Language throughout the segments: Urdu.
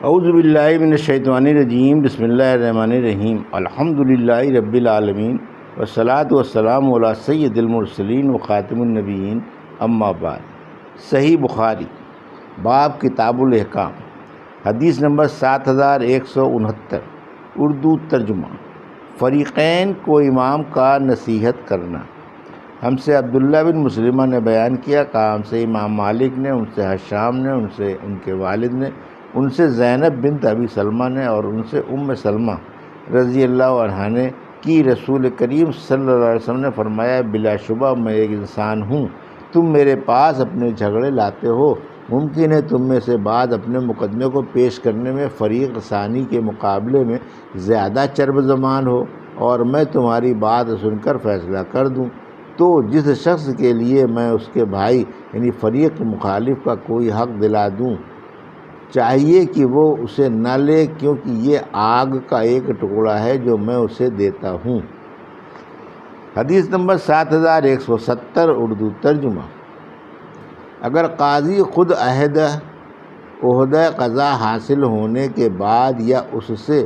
اعوذ باللہ من الشیطان الرجیم، بسم اللہ الرحمن الرحیم، الحمدللہ رب العالمین، والصلاة والسلام علی سید المرسلین و خاتم النبیین، اما بعد۔ صحیح بخاری، باب کتاب الاحکام، حدیث نمبر 7169، اردو ترجمہ۔ فریقین کو امام کا نصیحت کرنا۔ ہم سے عبداللہ بن مسلمہ نے بیان کیا، کہا ہم سے امام مالک نے، ان سے حشام نے، ان سے ان کے والد نے، ان سے زینب بنت ابی سلمہ نے، اور ان سے سلمہ رضی اللہ عنہا نے کہ رسول کریم صلی اللہ علیہ وسلم نے فرمایا، بلا شبہ میں ایک انسان ہوں، تم میرے پاس اپنے جھگڑے لاتے ہو، ممکن ہے تم میں سے بعض اپنے مقدمے کو پیش کرنے میں فریق ثانی کے مقابلے میں زیادہ چرب زبان ہو، اور میں تمہاری بات سن کر فیصلہ کر دوں، تو جس شخص کے لیے میں اس کے بھائی یعنی فریق مخالف کا کوئی حق دلا دوں، چاہیے کہ وہ اسے نہ لے، کیونکہ یہ آگ کا ایک ٹکڑا ہے جو میں اسے دیتا ہوں۔ حدیث نمبر 7170، اردو ترجمہ۔ اگر قاضی خود عہدہ قضا حاصل ہونے کے بعد یا اس سے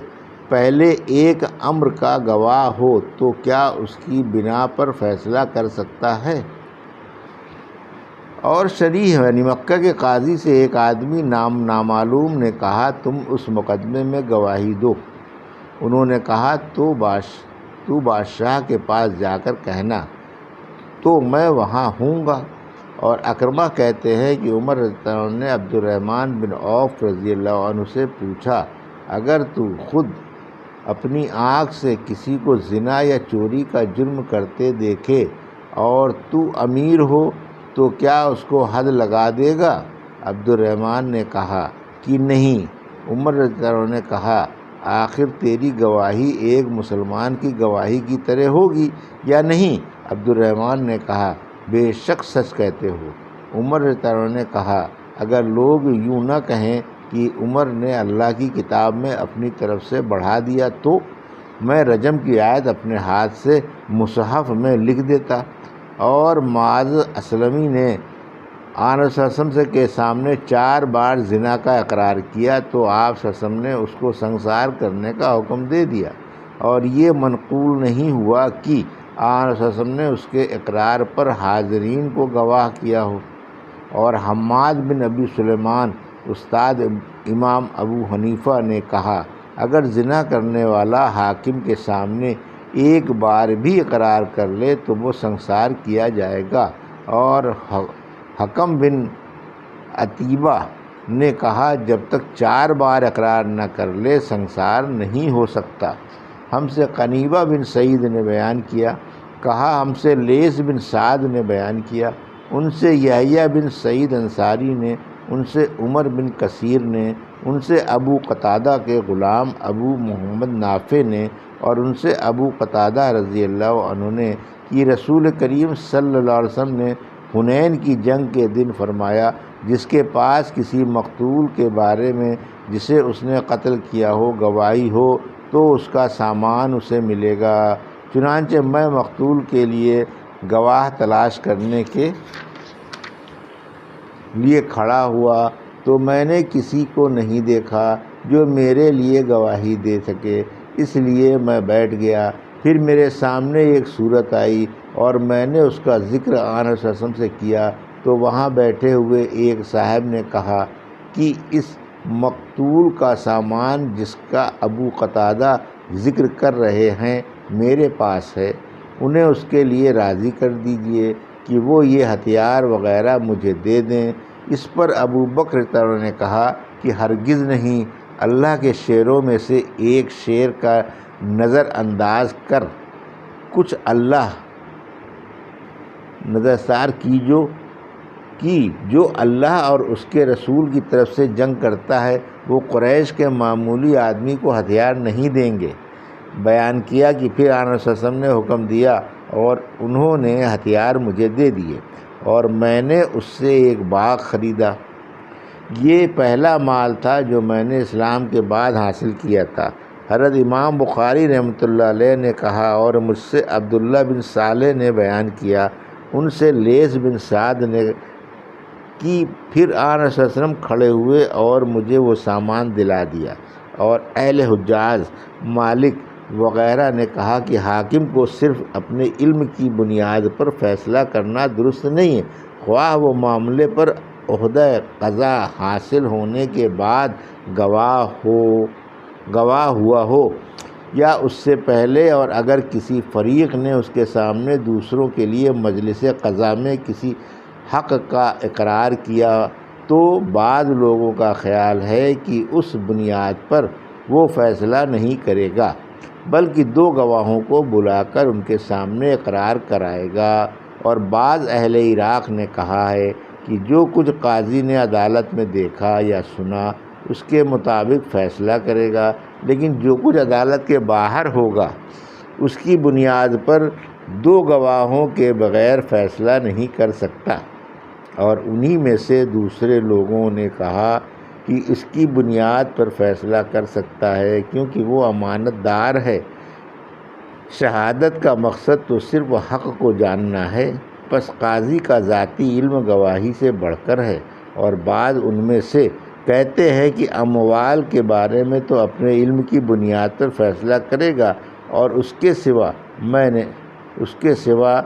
پہلے ایک امر کا گواہ ہو تو کیا اس کی بنا پر فیصلہ کر سکتا ہے؟ اور شریح یعنی مکہ کے قاضی سے ایک آدمی نامعلوم نے کہا، تم اس مقدمے میں گواہی دو۔ انہوں نے کہا، تو بادشاہ کے پاس جا کر کہنا، تو میں وہاں ہوں گا۔ اور اکرمہ کہتے ہیں کہ عمر رضی اللہ عنہ نے عبد الرحمن بن عوف رضی اللہ عنہ سے پوچھا، اگر تو خود اپنی آنکھ سے کسی کو زنا یا چوری کا جرم کرتے دیکھے اور تو امیر ہو تو کیا اس کو حد لگا دے گا؟ عبد الرحمن نے کہا کہ نہیں۔ عمر رضی اللہ عنہ نے کہا، آخر تیری گواہی ایک مسلمان کی گواہی کی طرح ہوگی یا نہیں؟ عبد الرحمن نے کہا، بے شک سچ کہتے ہو۔ عمر رضی اللہ عنہ نے کہا، اگر لوگ یوں نہ کہیں کہ عمر نے اللہ کی کتاب میں اپنی طرف سے بڑھا دیا تو میں رجم کی آیت اپنے ہاتھ سے مصحف میں لکھ دیتا۔ اور معاذ اسلمی نے آن صلی اللہ علیہ وسلم کے سامنے 4 بار زنا کا اقرار کیا تو آپ صلی اللہ علیہ وسلم نے اس کو سنسار کرنے کا حکم دے دیا، اور یہ منقول نہیں ہوا کہ آن صلی اللہ علیہ وسلم نے اس کے اقرار پر حاضرین کو گواہ کیا ہو۔ اور حماد بن ابی سلیمان استاد امام ابو حنیفہ نے کہا، اگر زنا کرنے والا حاکم کے سامنے ایک بار بھی اقرار کر لے تو وہ سنسار کیا جائے گا۔ اور حکم بن عتیبہ نے کہا، جب تک 4 بار اقرار نہ کر لے سنسار نہیں ہو سکتا۔ ہم سے قنیبہ بن سعید نے بیان کیا، کہا ہم سے لیث بن سعد نے بیان کیا، ان سے یحییٰ بن سعید انصاری نے، ان سے عمر بن کثیر نے، ان سے ابو قتادہ کے غلام ابو محمد نافع نے، اور ان سے ابو قتادہ رضی اللہ عنہ نے کہ رسول کریم صلی اللہ علیہ وسلم نے حنین کی جنگ کے دن فرمایا، جس کے پاس کسی مقتول کے بارے میں جسے اس نے قتل کیا ہو گواہی ہو تو اس کا سامان اسے ملے گا۔ چنانچہ میں مقتول کے لیے گواہ تلاش کرنے کے لیے کھڑا ہوا تو میں نے کسی کو نہیں دیکھا جو میرے لیے گواہی دے سکے، اس لیے میں بیٹھ گیا۔ پھر میرے سامنے ایک صورت آئی اور میں نے اس کا ذکر آن صلی اللہ علیہ وسلم سے کیا تو وہاں بیٹھے ہوئے ایک صاحب نے کہا کہ اس مقتول کا سامان جس کا ابو قتادہ ذکر کر رہے ہیں میرے پاس ہے، انہیں اس کے لیے راضی کر دیجئے کہ وہ یہ ہتھیار وغیرہ مجھے دے دیں۔ اس پر ابو بکر رضی اللہ عنہ نے کہا کہ ہرگز نہیں، اللہ کے شعروں میں سے ایک شعر کا نظر انداز کر کچھ اللہ نظرثار کی جو اللہ اور اس کے رسول کی طرف سے جنگ کرتا ہے وہ قریش کے معمولی آدمی کو ہتھیار نہیں دیں گے۔ بیان کیا کہ پھر آن صلی اللہ علیہ وسلم نے حکم دیا اور انہوں نے ہتھیار مجھے دے دیے، اور میں نے اس سے ایک باغ خریدا۔ یہ پہلا مال تھا جو میں نے اسلام کے بعد حاصل کیا تھا۔ حضرت امام بخاری رحمۃ اللہ علیہ نے کہا، اور مجھ سے عبداللہ بن صالح نے بیان کیا، ان سے لیث بن سعد نے کی۔ پھر آن صلی اللہ علیہ وسلم کھڑے ہوئے اور مجھے وہ سامان دلا دیا، اور اہل حجاز، مالک وغیرہ نے کہا کہ حاکم کو صرف اپنے علم کی بنیاد پر فیصلہ کرنا درست نہیں ہے، خواہ وہ معاملے پر عہدہ قضا حاصل ہونے کے بعد گواہ ہوا ہو یا اس سے پہلے، اور اگر کسی فریق نے اس کے سامنے دوسروں کے لیے مجلس قضا میں کسی حق کا اقرار کیا تو بعض لوگوں کا خیال ہے کہ اس بنیاد پر وہ فیصلہ نہیں کرے گا، بلکہ 2 گواہوں کو بلا کر ان کے سامنے اقرار کرائے گا۔ اور بعض اہل عراق نے کہا ہے کہ جو کچھ قاضی نے عدالت میں دیکھا یا سنا اس کے مطابق فیصلہ کرے گا، لیکن جو کچھ عدالت کے باہر ہوگا اس کی بنیاد پر 2 گواہوں کے بغیر فیصلہ نہیں کر سکتا۔ اور انہی میں سے دوسرے لوگوں نے کہا کہ اس کی بنیاد پر فیصلہ کر سکتا ہے کیونکہ وہ امانت دار ہے۔ شہادت کا مقصد تو صرف حق کو جاننا ہے، پس قاضی کا ذاتی علم گواہی سے بڑھ کر ہے۔ اور بعض ان میں سے کہتے ہیں کہ اموال کے بارے میں تو اپنے علم کی بنیاد پر فیصلہ کرے گا اور اس کے سوا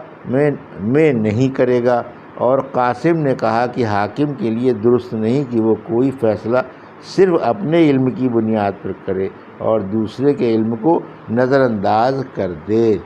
میں نہیں کرے گا۔ اور قاسم نے کہا کہ حاکم کے لیے درست نہیں کہ وہ کوئی فیصلہ صرف اپنے علم کی بنیاد پر کرے اور دوسرے کے علم کو نظر انداز کر دے،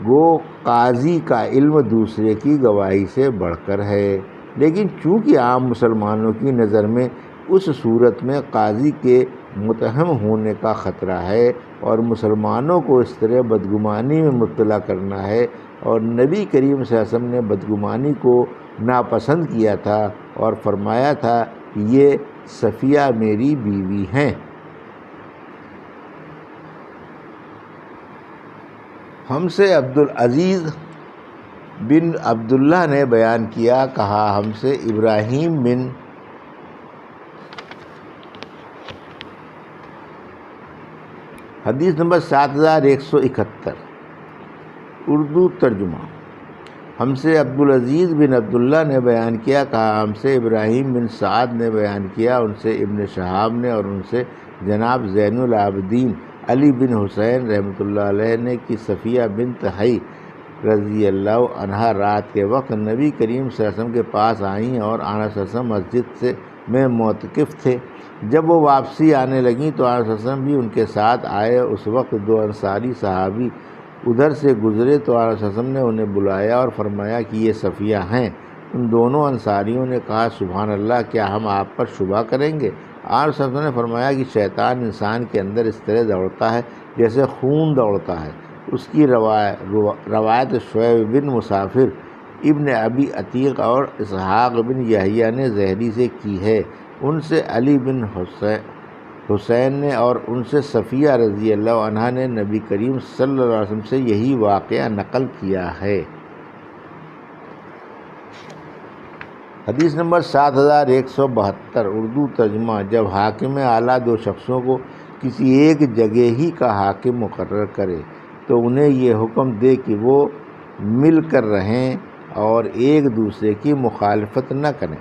گو قاضی کا علم دوسرے کی گواہی سے بڑھ کر ہے۔ لیکن چونکہ عام مسلمانوں کی نظر میں اس صورت میں قاضی کے متہم ہونے کا خطرہ ہے اور مسلمانوں کو اس طرح بدگمانی میں مبتلا کرنا ہے، اور نبی کریم صلی اللہ علیہ وسلم نے بدگمانی کو ناپسند کیا تھا اور فرمایا تھا کہ یہ صفیہ میری بیوی ہیں۔ ہم سے عبدالعزیز بن عبداللہ نے بیان کیا، کہا ہم سے ابراہیم بن حدیث نمبر 7171 اردو ترجمہ۔ ہم سے عبدالعزیز بن عبداللہ نے بیان کیا، کہا ہم سے ابراہیم بن سعد نے بیان کیا، ان سے ابن شہاب نے، اور ان سے جناب زین العابدین علی بن حسین رحمۃ اللہ علیہ نے کہ صفیہ بنت حی رضی اللہ عنہا رات کے وقت نبی کریم صلی اللہ علیہ وسلم کے پاس آئیں اور آن صلی اللہ علیہ وسلم مسجد میں معتکف تھے۔ جب وہ واپسی آنے لگیں تو آن صلی اللہ علیہ وسلم بھی ان کے ساتھ آئے۔ اس وقت 2 انصاری صحابی ادھر سے گزرے تو آن صلی اللہ علیہ وسلم نے انہیں بلایا اور فرمایا کہ یہ صفیہ ہیں۔ ان دونوں انصاریوں نے کہا سبحان اللہ، کیا ہم آپ پر شبہ کریں گے؟ آن صلی اللہ علیہ وسلم نے فرمایا کہ شیطان انسان کے اندر اس طرح دوڑتا ہے جیسے خون دوڑتا ہے۔ اس کی روایت شعیب بن مسافر ابن ابی عتیق اور اسحاق بن یحییٰ نے زہری سے کی ہے، ان سے علی بن حسین نے اور ان سے صفیہ رضی اللہ عنہا نے نبی کریم صلی اللہ علیہ وسلم سے یہی واقعہ نقل کیا ہے۔ حدیث نمبر 7172 اردو ترجمہ۔ جب حاکم اعلیٰ 2 شخصوں کو کسی ایک جگہ ہی کا حاکم مقرر کرے تو انہیں یہ حکم دے کہ وہ مل کر رہیں اور ایک دوسرے کی مخالفت نہ کریں۔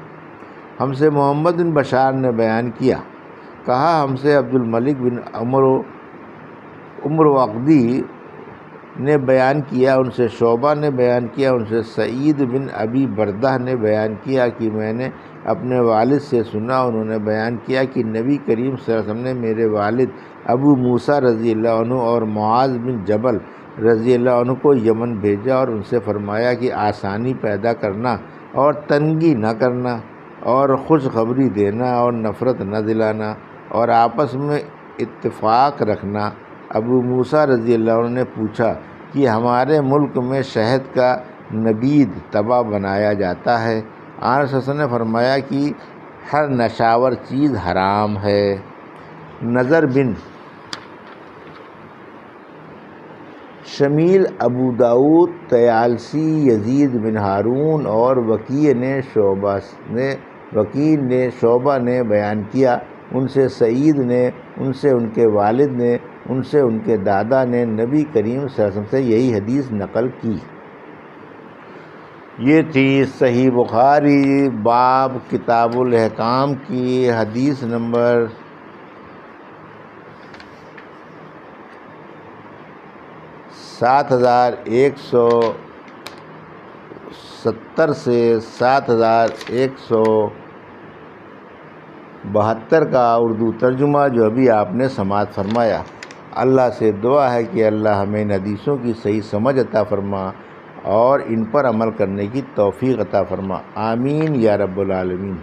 ہم سے محمد بن بشار نے بیان کیا، کہا ہم سے عبد الملک بن عمر وقدی نے بیان کیا، ان سے شعبہ نے بیان کیا، ان سے سعید بن ابی بردہ نے بیان کیا کہ میں نے اپنے والد سے سنا، انہوں نے بیان کیا کہ نبی کریم صلی اللہ علیہ وسلم نے میرے والد ابو موسیٰ رضی اللہ عنہ اور معاذ بن جبل رضی اللہ عنہ کو یمن بھیجا اور ان سے فرمایا کہ آسانی پیدا کرنا اور تنگی نہ کرنا اور خوشخبری دینا اور نفرت نہ دلانا اور آپس میں اتفاق رکھنا۔ ابو موسیٰ رضی اللہ عنہ نے پوچھا کہ ہمارے ملک میں شہد کا نبید طبع بنایا جاتا ہے؟ آن صلی اللہ علیہ وسلم نے فرمایا کہ ہر نشاور چیز حرام ہے۔ نظر بن شمیل، ابو داؤد طیالسی، یزید بن ہارون اور وکیع نے شعبہ نے بیان کیا، ان سے سعید نے، ان سے ان کے والد نے، ان سے ان کے دادا نے نبی کریم صلی اللہ علیہ وسلم سے یہی حدیث نقل کی۔ یہ تھی صحیح بخاری باب کتاب الاحکام کی حدیث نمبر 7170 سے 7172 کا اردو ترجمہ جو ابھی آپ نے سماعت فرمایا۔ اللہ سے دعا ہے کہ اللہ ہمیں ان حدیثوں کی صحیح سمجھ عطا فرما اور ان پر عمل کرنے کی توفیق عطا فرما، آمین یا رب العالمین۔